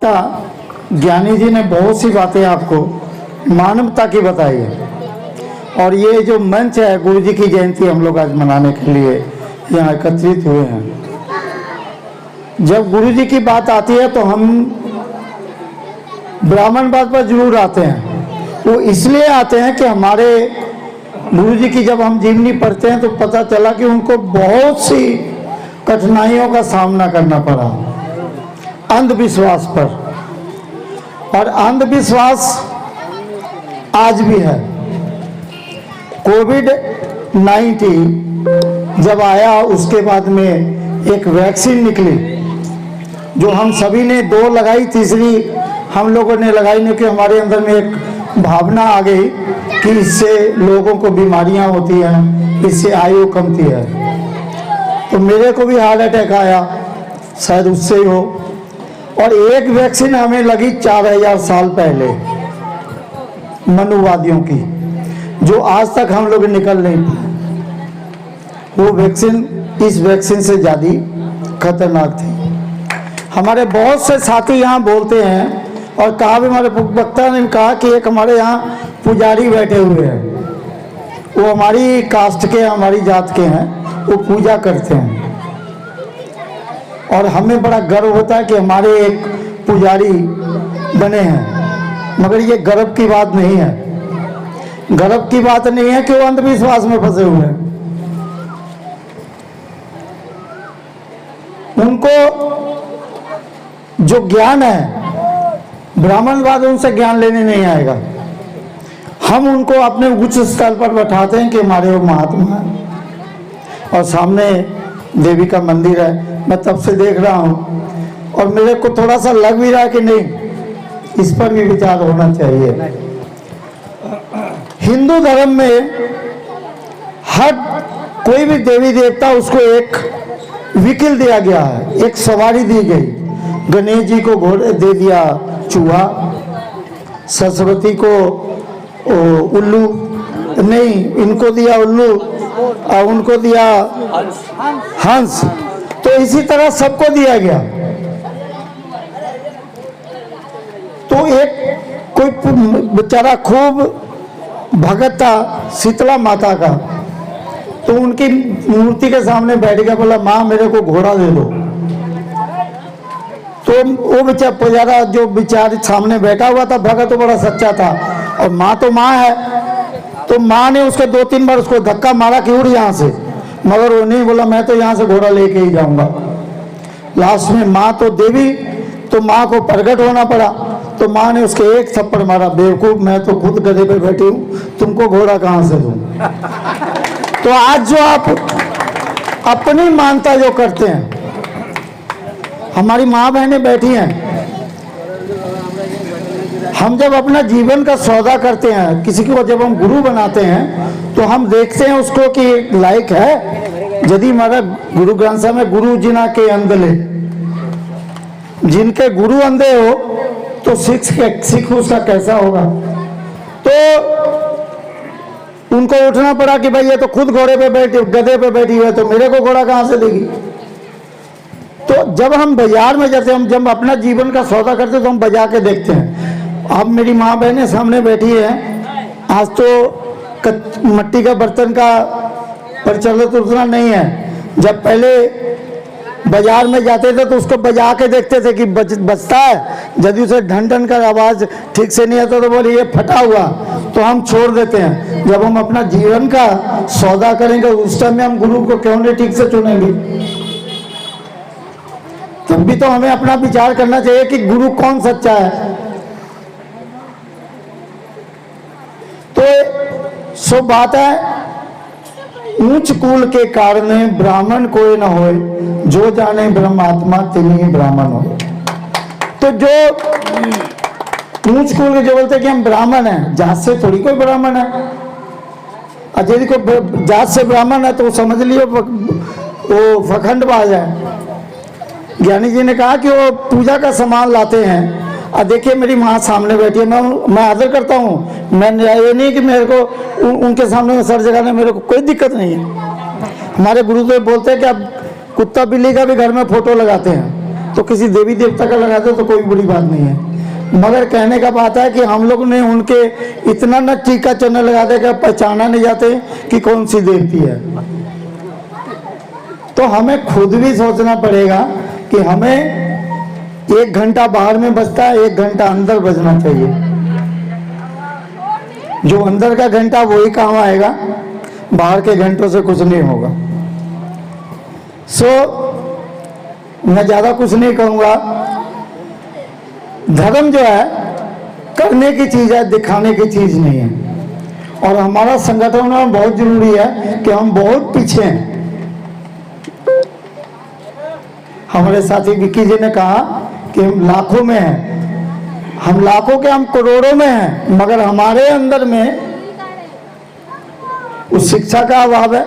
ज्ञानी जी ने बहुत सी बातें आपको मानवता की बताई है। और ये जो मंच है, गुरु जी की जयंती हम लोग आज मनाने के लिए यहाँ एकत्रित हुए हैं। जब गुरु जी की बात आती है तो हम ब्राह्मणवाद पर जरूर आते हैं। वो इसलिए आते हैं कि हमारे गुरु जी की जब हम जीवनी पढ़ते हैं तो पता चला कि उनको बहुत सी कठिनाइयों का सामना करना पड़ा अंधविश्वास पर। और अंधविश्वास आज भी है। कोविड-19 जब आया उसके बाद में एक वैक्सीन निकली जो हम सभी ने 2 लगाई, तीसरी हम लोगों ने लगाई नहीं, कि हमारे अंदर में एक भावना आ गई कि इससे लोगों को बीमारियां होती हैं, इससे आयु कमती है। तो मेरे को भी हार्ट अटैक आया, शायद उससे ही हो। और एक वैक्सीन हमें लगी 4000 साल पहले मनुवादियों की, जो आज तक हम लोग निकल नहीं पाए। वो वैक्सीन इस वैक्सीन से ज़्यादा खतरनाक थी। हमारे बहुत से साथी यहाँ बोलते हैं, और कहा भी हमारे वक्ता ने कहा कि एक हमारे यहाँ पुजारी बैठे हुए हैं, वो हमारी कास्ट के, हमारी जात के हैं, वो पूजा करते हैं। और हमें बड़ा गर्व होता है कि हमारे एक पुजारी बने हैं। मगर ये गर्व की बात नहीं है। गर्व की बात नहीं है कि वो अंधविश्वास में फंसे हुए हैं। उनको जो ज्ञान है, ब्राह्मणवाद उनसे ज्ञान लेने नहीं आएगा। हम उनको अपने उच्च स्थल पर बैठाते हैं कि हमारे वो महात्मा हैं। और सामने देवी का मंदिर है, मैं तब से देख रहा हूँ और मेरे को थोड़ा सा लग भी रहा है कि नहीं, इस पर भी विचार होना चाहिए। हिंदू धर्म में हर कोई भी देवी देवता उसको एक व्हीकल दिया गया है, एक सवारी दी गई। गणेश जी को घोड़े दे दिया चूहा, सरस्वती को उल्लू, नहीं इनको दिया उल्लू और उनको दिया हंस। तो इसी तरह सबको दिया गया। तो एक कोई बेचारा खूब भगत था शीतला माता का, तो उनकी मूर्ति के सामने बैठ गया, बोला माँ मेरे को घोड़ा दे दो। तो वो बेचारा पुजारा जो बेचारे सामने बैठा हुआ था, भगत तो बड़ा सच्चा था, और माँ तो माँ है, तो माँ ने उसको 2-3 बार उसको धक्का मारा कि उड़ यहाँ से, मगर वो नहीं, बोला मैं तो यहाँ से घोड़ा लेके ही जाऊंगा। लास्ट में माँ तो देवी, तो माँ को प्रकट होना पड़ा। तो माँ ने उसके एक थप्पड़ मारा, बेवकूफ मैं तो खुद गधे पे बैठी हूँ, तुमको घोड़ा कहाँ से दूँ। तो आज जो आप अपनी मानता जो करते हैं, हमारी माँ बहनें बैठी हैं, हम जब अपना जीवन का सौदा करते हैं, किसी को जब हम गुरु बनाते हैं तो हम देखते हैं उसको कि लायक है। यदि हमारा गुरु ग्रंथ साहब में गुरु जिना के अंधले, जिनके गुरु अंधे हो तो सिख उसका कैसा होगा। तो उनको उठना पड़ा कि भाई ये तो खुद घोड़े पे बैठी, गधे पे बैठी हुई है, तो मेरे को घोड़ा कहाँ से देगी। तो जब हम बाजार में जाते हैं, हम जब अपना जीवन का सौदा करते हैं तो हम बजा के देखते हैं। अब मेरी माँ बहनें सामने बैठी हैं, आज तो मिट्टी का बर्तन का प्रचलित उतना नहीं है। जब पहले बाजार में जाते थे तो उसको बजा के देखते थे कि बजता है, यदि उसे ढन ढन का आवाज़ ठीक से नहीं आता तो बोले ये फटा हुआ, तो हम छोड़ देते हैं। जब हम अपना जीवन का सौदा करेंगे उस टाइम में हम गुरु को क्यों नहीं ठीक से चुनेंगे। तब भी तो हमें अपना विचार करना चाहिए कि गुरु कौन सच्चा है। तो सो बात है, ऊंच कुल के कारण ब्राह्मण कोई न होए, जो जाने ब्रह्मात्मा तिन्हीं ब्राह्मण हो। तो जो ऊंच कुल के जो बोलते हैं कि हम ब्राह्मण हैं, जात से थोड़ी कोई ब्राह्मण है। यदि कोई जात से ब्राह्मण है तो समझ लियो वो फखंडबाज है। ज्ञानी जी ने कहा कि वो पूजा का सामान लाते हैं। और देखिए मेरी माँ सामने बैठी है, मैं आदर करता हूँ, मैं ये नहीं कि मेरे को उनके सामने सर जगाने मेरे को कोई दिक्कत नहीं है। हमारे गुरुदेव बोलते हैं कि अब कुत्ता बिल्ली का भी घर में फोटो लगाते हैं, तो किसी देवी देवता का लगाते तो कोई बड़ी बात नहीं है, मगर कहने का बात है कि हम लोग ने उनके इतना न टीका चंदन लगा दे कि पहचाना नहीं जाते कि कौन सी देवती है। तो हमें खुद भी सोचना पड़ेगा कि हमें 1 घंटा बाहर में बजता है, 1 घंटा अंदर बजना चाहिए। जो अंदर का घंटा वही काम आएगा, बाहर के घंटों से कुछ नहीं होगा। मैं ज्यादा कुछ नहीं कहूंगा। धर्म जो है करने की चीज है, दिखाने की चीज नहीं है। और हमारा संगठन में बहुत जरूरी है कि हम बहुत पीछे हैं। हमारे साथी विक्की जी ने कहा कि हम लाखों में हैं, हम लाखों के हम करोड़ों में हैं, मगर हमारे अंदर में उस शिक्षा का अभाव है।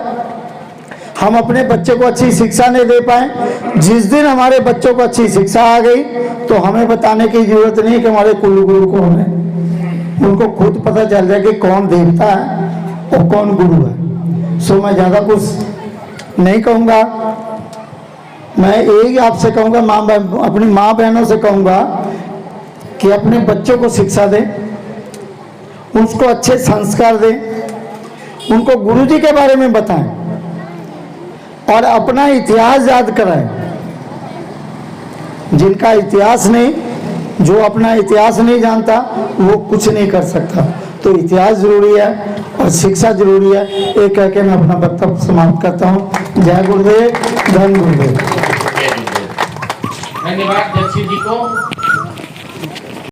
हम अपने बच्चे को अच्छी शिक्षा नहीं दे पाए। जिस दिन हमारे बच्चों को अच्छी शिक्षा आ गई तो हमें बताने की जरूरत नहीं कि हमारे कुल गुरु कौन है, उनको खुद पता चल जाए कि कौन देवता है और कौन गुरु है। मैं ज्यादा कुछ नहीं कहूँगा। मैं यही आपसे कहूँगा, अपनी माँ बहनों से कहूँगा कि अपने बच्चों को शिक्षा दें, उसको अच्छे संस्कार दें, उनको गुरुजी के बारे में बताएं और अपना इतिहास याद कराएं। जिनका इतिहास नहीं, जो अपना इतिहास नहीं जानता वो कुछ नहीं कर सकता। तो इतिहास जरूरी है और शिक्षा जरूरी है। एक कह के मैं अपना वक्तव्य समाप्त करता हूँ। जय गुरुदेव, धन गुरुदेव। धन्यवाद जक्षी जी को।